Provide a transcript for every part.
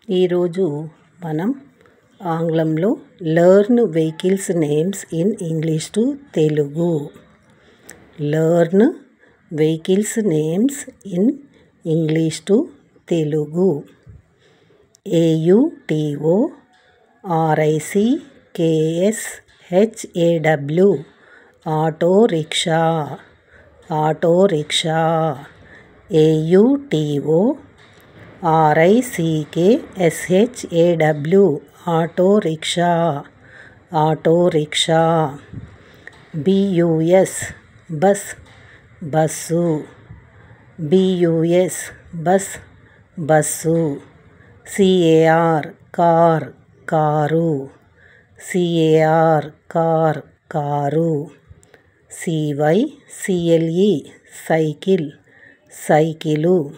ఈరోజు మనం ఆంగ్లంలో learn vehicles names in English to Telugu. Learn vehicles names in English to Telugu. AUTORICKSHAW auto rickshaw. Auto rickshaw. AUTORICKSHAW auto rickshaw. Auto rickshaw. BUS bus. Bus. BUS bus. Bus. CAR car. Car. CAR car. Car. CYCLE cycle. Cycle.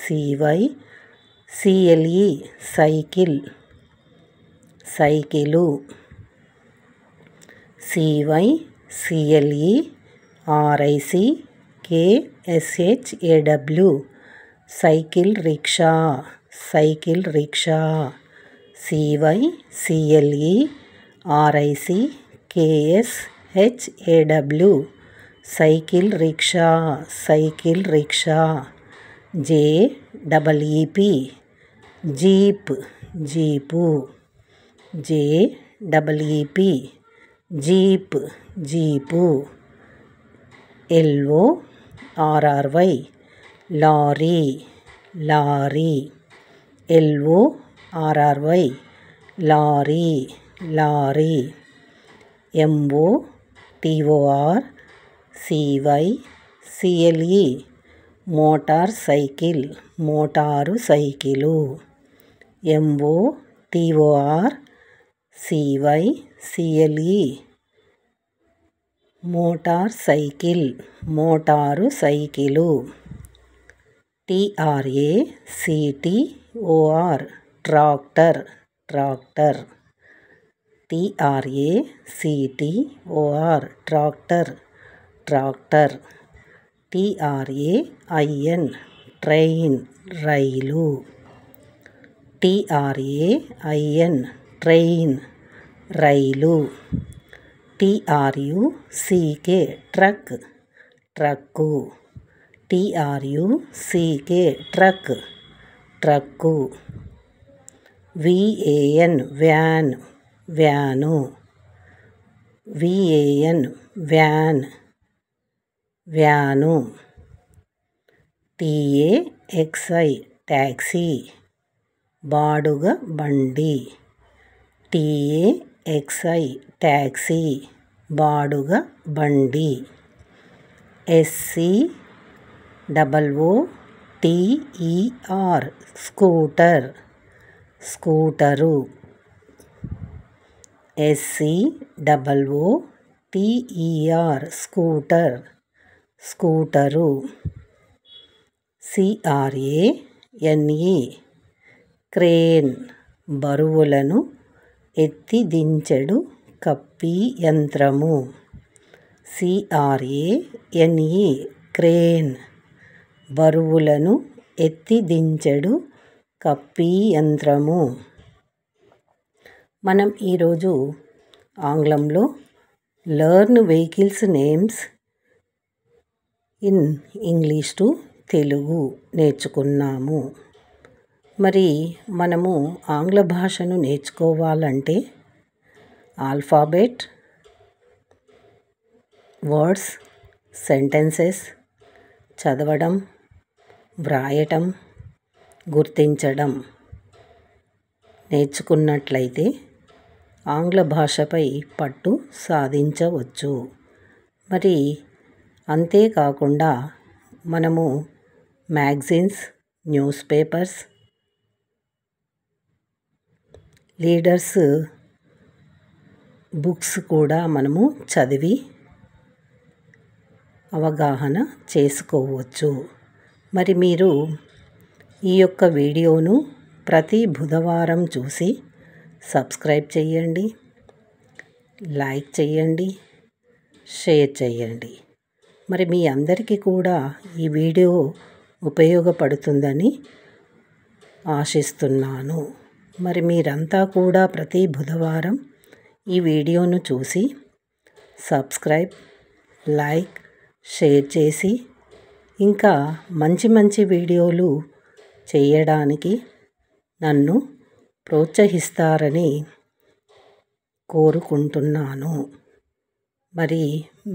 CYCLE cycle. Cycle. CYCLE RICKSHAW cycle rickshaw. Cycle rickshaw. CYCLE RICKSHAW cycle rickshaw. Cycle rickshaw. JEEP jeep. Jeep. JEEP jeep. Jeep. LORRY lorry. Lorry. LORRY lorry. Lorry. MOTORCYCLE motorcycle. Motorcycle. MOTORCYCLE motorcycle. Motorcycle. TRACTOR tractor. Tractor. TRACTOR tractor. Tractor. TRAIN train. రైలు. TRAIN train. రైలు. TRUCK truck. Truck. TRUCK truck. Truck. VAN van. Van. VAN van. Van. TAXI taxi. బాడుగ బండి. TAXI taxi. బాడుగ బండి. SCOOTER scooter. Scooter. SCOOTER scooter. Scooter. CRANE crane. బరువులను ఎత్తి దించెడు కప్పి యంత్రము. CRANE crane. బరువులను ఎత్తి దించెడు కప్పి యంత్రము. మనం ఈరోజు ఆంగ్లంలో learn vehicles names in English to Telugu నేర్చుకున్నాము. మరి మనము ఆంగ్ల భాషను నేర్చుకోవాలంటే ఆల్ఫాబెట్, వర్డ్స్, సెంటెన్సెస్ చదవడం, వ్రాయటం, గుర్తించడం నేర్చుకున్నట్లయితే ఆంగ్ల భాషపై పట్టు సాధించవచ్చు. మరి అంతేకాకుండా మనము magazines, news papers, leaders books కూడా మనము చదివి అవగాహన చేసుకోవచ్చు. మరి మీరు ఈ యొక్క వీడియోను ప్రతి బుధవారం చూసి సబ్స్క్రైబ్ చేయండి, లైక్ చేయండి, షేర్ చేయండి. మరి మీ అందరికీ కూడా ఈ వీడియో ఉపయోగపడుతుందని ఆశిస్తున్నాను. మరి మీరంతా కూడా ప్రతి బుధవారం ఈ వీడియోను చూసి సబ్స్క్రైబ్, లైక్, షేర్ చేసి ఇంకా మంచి మంచి వీడియోలు చేయడానికి నన్ను ప్రోత్సహిస్తారని కోరుకుంటున్నాను. మరి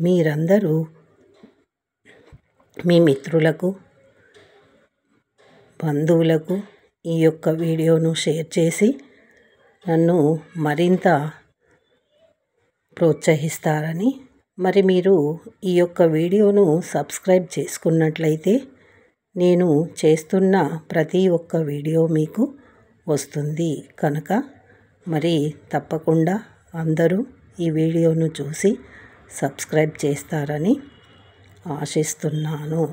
మీరందరూ మీ మిత్రులకు, బంధువులకు ఈ యొక్క వీడియోను షేర్ చేసి నన్ను మరింత ప్రోత్సహిస్తారని, మరి మీరు ఈ యొక్క వీడియోను సబ్స్క్రైబ్ చేసుకున్నట్లయితే నేను చేస్తున్న ప్రతి ఒక్క వీడియో మీకు వస్తుంది కనుక మరి తప్పకుండా అందరూ ఈ వీడియోను చూసి సబ్స్క్రైబ్ చేస్తారని ఆశిస్తున్నాను.